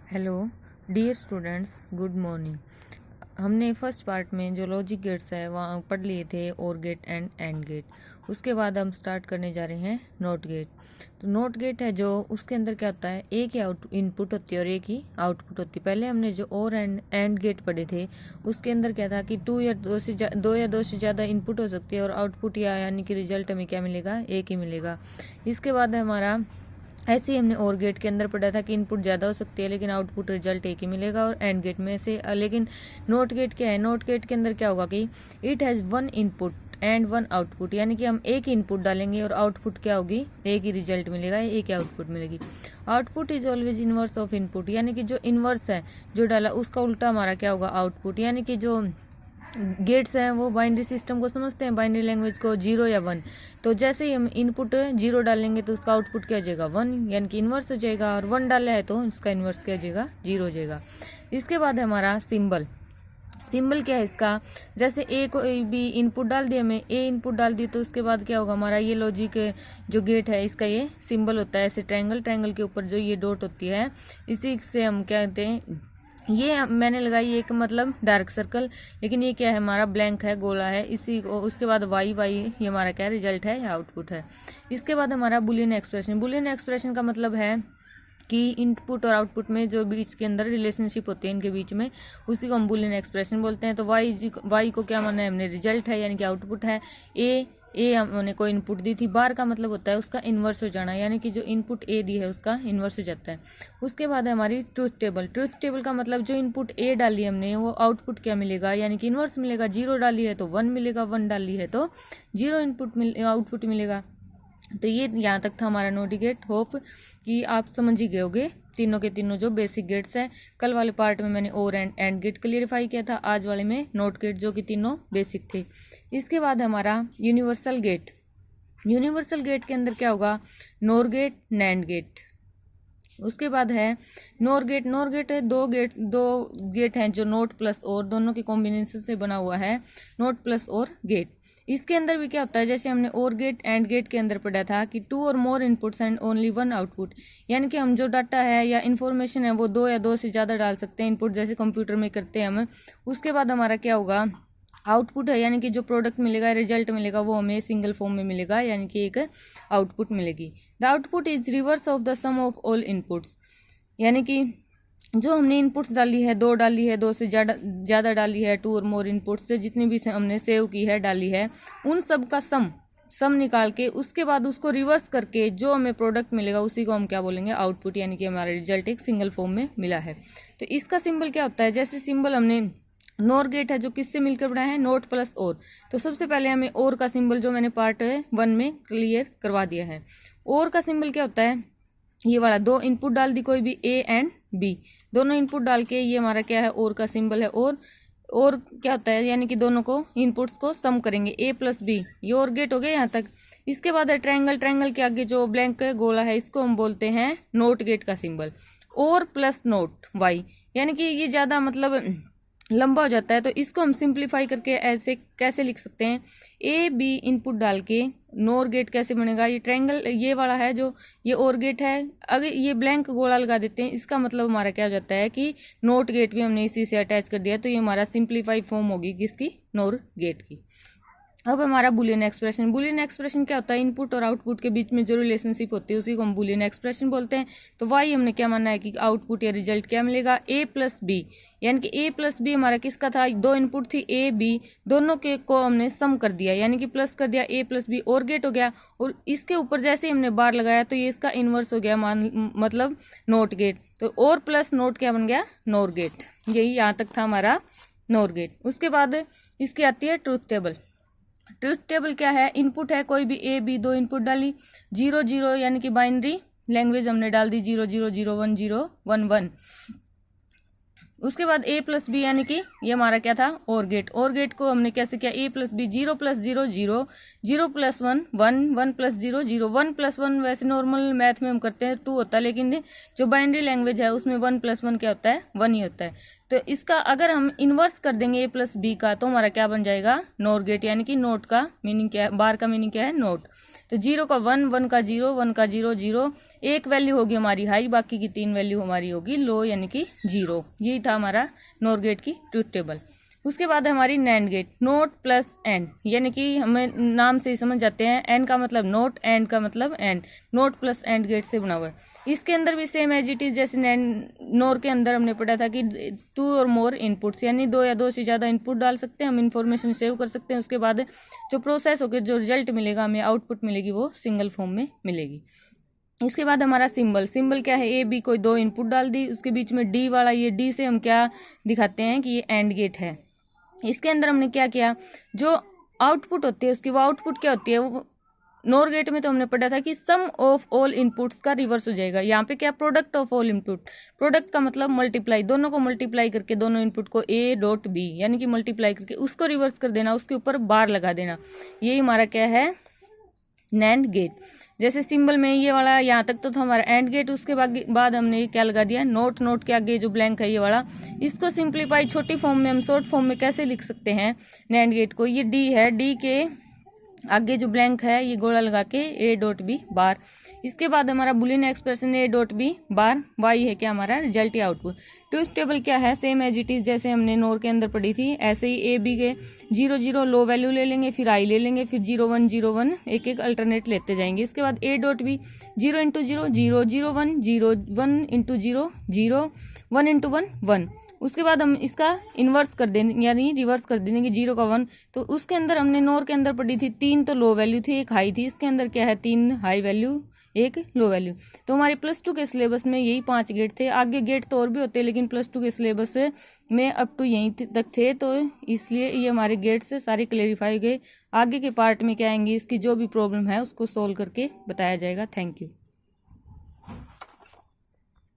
Hello dear students, good morning. हमने first part में जो लॉजिक गेट्स है वहाँ पढ़ लिए थे, और गेट एंड एंड गेट। उसके बाद हम स्टार्ट करने जा रहे हैं नोट गेट। तो नोट गेट है जो, उसके अंदर क्या होता है, एक ही इनपुट होती है और एक ही आउटपुट होती है। पहले हमने जो और एंड गेट पढ़े थे उसके अंदर क्या था कि दो या दो से ज़्यादा इनपुट हो सकती है और आउटपुट यानी कि रिजल्ट हमें क्या मिलेगा, एक ही मिलेगा। इसके बाद है हमारा, ऐसे ही हमने और गेट के अंदर पढ़ा था कि इनपुट ज़्यादा हो सकती है लेकिन आउटपुट रिजल्ट एक ही मिलेगा। और एंड गेट में से लेकिन नोट गेट क्या है, नोट गेट के अंदर क्या होगा कि it has one input and one output, यानी कि हम एक ही इनपुट डालेंगे और आउटपुट क्या होगी, एक ही रिजल्ट मिलेगा, एक ही आउटपुट मिलेगी। Output is always inverse of input, यानी कि जो इनवर्स है जो डाला उसका उल्टा हमारा क्या होगा, आउटपुट। यानी कि जो गेट्स हैं वो बाइनरी सिस्टम को समझते हैं, बाइनरी लैंग्वेज को, 0 या 1। तो जैसे ही हम इनपुट 0 डालेंगे तो उसका आउटपुट क्या हो जाएगा, 1, यानी कि इन्वर्स हो जाएगा। और 1 डाला है तो उसका इन्वर्स क्या हो जाएगा, 0 हो जाएगा। इसके बाद हमारा सिंबल। सिंबल क्या है इसका, जैसे ए को भी इनपुट डाल दिया, मैं ए इनपुट डाल दी तो उसके बाद क्या होगा हमारा, ये लॉजिक जो गेट है इसका ये सिंबल होता है। ऐसे ट्रायंगल, ट्रायंगल के ऊपर जो ये डॉट होती है इसी से हम क्या कहते हैं, ये मैंने लगाई एक मतलब डार्क सर्कल, लेकिन ये क्या है हमारा, ब्लैंक है, गोला है। इसी को उसके बाद वाई ये हमारा क्या रिजल्ट है या आउटपुट है। इसके बाद हमारा बुलियन एक्सप्रेशन। बुलियन एक्सप्रेशन का मतलब है कि इनपुट और आउटपुट में जो बीच के अंदर रिलेशनशिप होती है इनके बीच में, उसी को हम बुलियन एक्सप्रेशन बोलते हैं। तो वाई को क्या माना है हमने, रिजल्ट है यानी कि आउटपुट है। ए हमने कोई इनपुट दी थी, बार का मतलब होता है उसका इन्वर्स हो जाना, यानी कि जो इनपुट ए दी है उसका इन्वर्स हो जाता है। उसके बाद है हमारी ट्रूथ टेबल। ट्रूथ टेबल का मतलब जो इनपुट ए डाली हमने वो आउटपुट क्या मिलेगा, यानी कि इन्वर्स मिलेगा। 0 डाली है तो 1 मिलेगा, 1 डाली है तो 0 आउटपुट मिलेगा। तो ये यहाँ तक था हमारा नोट गेट। होप कि आप समझ ही गए होगे तीनों के तीनों जो बेसिक गेट्स हैं। कल वाले पार्ट में मैंने और एंड गेट क्लियरिफाई किया था, आज वाले में नोट गेट जो कि तीनों बेसिक थे। इसके बाद हमारा यूनिवर्सल गेट। यूनिवर्सल गेट के अंदर क्या होगा, नोर गेट, नैंड गेट। उसके बाद है नोर गेट। नोर गेट है दो गेट हैं जो नोट प्लस और दोनों के कॉम्बिनेशन से बना हुआ है, नोट प्लस और गेट। इसके अंदर भी क्या होता है, जैसे हमने और गेट एंड गेट के अंदर पढ़ा था कि 2 और मोर इनपुट्स एंड ओनली 1 आउटपुट, यानी कि हम जो डाटा है या इन्फॉर्मेशन है वो 2 या 2 से ज़्यादा डाल सकते हैं इनपुट, जैसे कंप्यूटर में करते हैं हम। उसके बाद हमारा क्या होगा, आउटपुट है, यानी कि जो प्रोडक्ट मिलेगा, रिजल्ट मिलेगा वो हमें सिंगल फॉर्म में मिलेगा, यानी कि एक आउटपुट मिलेगी। The output is reverse of the sum of all inputs, यानी कि जो हमने इनपुट्स डाली है, 2 डाली है, 2 से ज़्यादा डाली है, 2 और मोर इनपुट्स से जितनी भी हमने सेव की है, डाली है, उन सब का सम निकाल के उसके बाद उसको रिवर्स करके जो हमें प्रोडक्ट मिलेगा उसी को हम क्या बोलेंगे, आउटपुट, यानी कि हमारा रिजल्ट एक सिंगल फॉर्म में मिला है। तो इसका सिंबल क्या होता है, जैसे सिंबल हमने नोर गेट है जो किससे मिलकर बना है, नोट प्लस और। तो सबसे पहले हमें और का सिंबल जो मैंने पार्ट 1 में क्लियर करवा दिया है। और का सिंबल क्या होता है, ये वाला 2 इनपुट डाल दी कोई भी, ए एंड बी, दोनों इनपुट डाल के ये हमारा क्या है, और का सिंबल है। और क्या होता है, यानी कि दोनों को इनपुट्स को सम करेंगे, ए प्लस बी। ये और गेट हो गया यहाँ तक। इसके बाद है ट्रायंगल। ट्रायंगल के आगे जो ब्लैंक गोला है इसको हम बोलते हैं नोट गेट का सिंबल। और प्लस नोट वाई, यानी कि ये ज़्यादा मतलब लंबा हो जाता है, तो इसको हम सिंप्लीफाई करके ऐसे कैसे लिख सकते हैं, ए बी इनपुट डाल के नोर गेट कैसे बनेगा। ये ट्रायंगल ये वाला है जो ये और गेट है, अगर ये ब्लैंक गोला लगा देते हैं इसका मतलब हमारा क्या हो जाता है कि नोट गेट भी हमने इसी से अटैच कर दिया, तो ये हमारा सिंप्लीफाई फॉर्म होगी किसकी, नोर गेट की। अब हमारा बुलियन एक्सप्रेशन। बुलियन एक्सप्रेशन क्या होता है, इनपुट और आउटपुट के बीच में जो रिलेशनशिप होती है उसी को हम बुलियन एक्सप्रेशन बोलते हैं। तो वाई हमने क्या माना है कि आउटपुट या रिजल्ट क्या मिलेगा, ए प्लस बी, यानी कि ए प्लस बी हमारा किसका था, 2 इनपुट थी ए बी, दोनों के को हमने सम कर दिया, यानी कि प्लस कर दिया, ए प्लस बी और गेट हो गया। और इसके ऊपर जैसे ही हमने बार लगाया तो ये इसका इन्वर्स हो गया, मतलब नोट गेट। तो और प्लस नोट क्या बन गया, नोर गेट। यही यहाँ तक था हमारा नोर गेट। उसके बाद इसकी आती है ट्रूथ टेबल। ट्रूथ टेबल क्या है, इनपुट है कोई भी ए बी, 2 इनपुट डाली, 0 0 यानी कि बाइनरी लैंग्वेज हमने डाल दी, 0 0 0 1 0 1 1। उसके बाद a प्लस बी यानी कि ये हमारा क्या था, और गेट। और गेट को हमने कैसे किया, a plus B, 0 plus 0 0, 0 plus 1 1, 1 plus 0 0, 1 plus 1 वैसे नॉर्मल मैथ में हम करते हैं 2 होता है, लेकिन जो बाइनरी लैंग्वेज है उसमें 1 प्लस 1 क्या होता है, 1 ही होता है। तो इसका अगर हम इन्वर्स कर देंगे a प्लस बी का, तो हमारा क्या बन जाएगा, नॉर गेट, यानी कि नोट का मीनिंग क्या है, बार का मीनिंग क्या है, नोट। तो 0 का 1, 1 का 0, 1 का 0 0, एक वैल्यू होगी हमारी हाई, बाकी की 3 वैल्यू हमारी होगी लो, यानी कि 0। यही था हमारा नॉर गेट की ट्रूथ टेबल। उसके बाद है हमारी NAND gate, NOT plus AND, यानी कि हमें नाम से ही समझ जाते हैं, एन का मतलब नोट, एंड का मतलब AND, NOT plus AND gate से बना हुआ है। इसके अंदर भी सेम एज इट इज जैसे नोर के अंदर हमने पढ़ा था कि 2 और मोर इनपुट्स, यानी 2 या 2 से ज़्यादा इनपुट डाल सकते हैं हम, इन्फॉर्मेशन सेव कर सकते हैं। उसके बाद जो प्रोसेस होकर जो रिजल्ट मिलेगा, हमें आउटपुट मिलेगी, वो सिंगल फॉर्म में मिलेगी। इसके बाद हमारा सिंबल क्या है, ए बी कोई 2 इनपुट डाल दी, उसके बीच में डी वाला, ये डी से हम क्या दिखाते हैं कि ये एंड गेट है। इसके अंदर हमने क्या किया, जो आउटपुट होती है उसकी, वो आउटपुट क्या होती है, वो नोर गेट में तो हमने पढ़ा था कि सम ऑफ ऑल इनपुट्स का रिवर्स हो जाएगा। यहाँ पे क्या, product of all input, product का मतलब मल्टीप्लाई, दोनों को मल्टीप्लाई करके, दोनों इनपुट को ए डॉट बी यानी कि मल्टीप्लाई करके उसको रिवर्स कर देना, उसके ऊपर बार लगा देना, यही हमारा क्या है, नैंड गेट। जैसे सिंबल में ये वाला यहाँ तक तो था हमारा एंड गेट, उसके बाद हमने क्या लगा दिया, नोट के आगे जो ब्लैंक है ये वाला, इसको सिंप्लीफाई छोटी फॉर्म में हम शॉर्ट फॉर्म में कैसे लिख सकते हैं नैंड गेट को, ये डी है, डी के आगे जो ब्लैंक है ये गोला लगा के ए डॉट बी बार। इसके बाद हमारा Boolean expression A dot B bar, Y है क्या हमारा रिजल्ट या आउटपुट। ट्रूथ टेबल क्या है, सेम एज इट इज जैसे हमने नोर के अंदर पढ़ी थी, ऐसे ही ए बी के 0 0 लो वैल्यू ले लेंगे, फिर आई ले लेंगे, फिर 0 1 0 1 एक एक अल्टरनेट लेते जाएंगे। इसके बाद A dot B 0 into 0 0 0 1 0 1 into 0 0 1 into 1 1। उसके बाद हम इसका इन्वर्स कर देंगे, यानी रिवर्स कर देंगे 0 का 1। तो उसके अंदर हमने नोर के अंदर पढ़ी थी 3 तो लो वैल्यू थी, एक हाई थी, इसके अंदर क्या है 3 हाई वैल्यू, एक लो वैल्यू। तो हमारे +2 के सिलेबस में यही 5 गेट थे, आगे गेट तो और भी होते, लेकिन +2 के सिलेबस में अप टू यहीं तक थे, तो इसलिए ये हमारे गेट से सारे क्लेरिफाई गए। आगे के पार्ट में क्या आएंगे, इसकी जो भी प्रॉब्लम है उसको सोल्व करके बताया जाएगा। Thank you.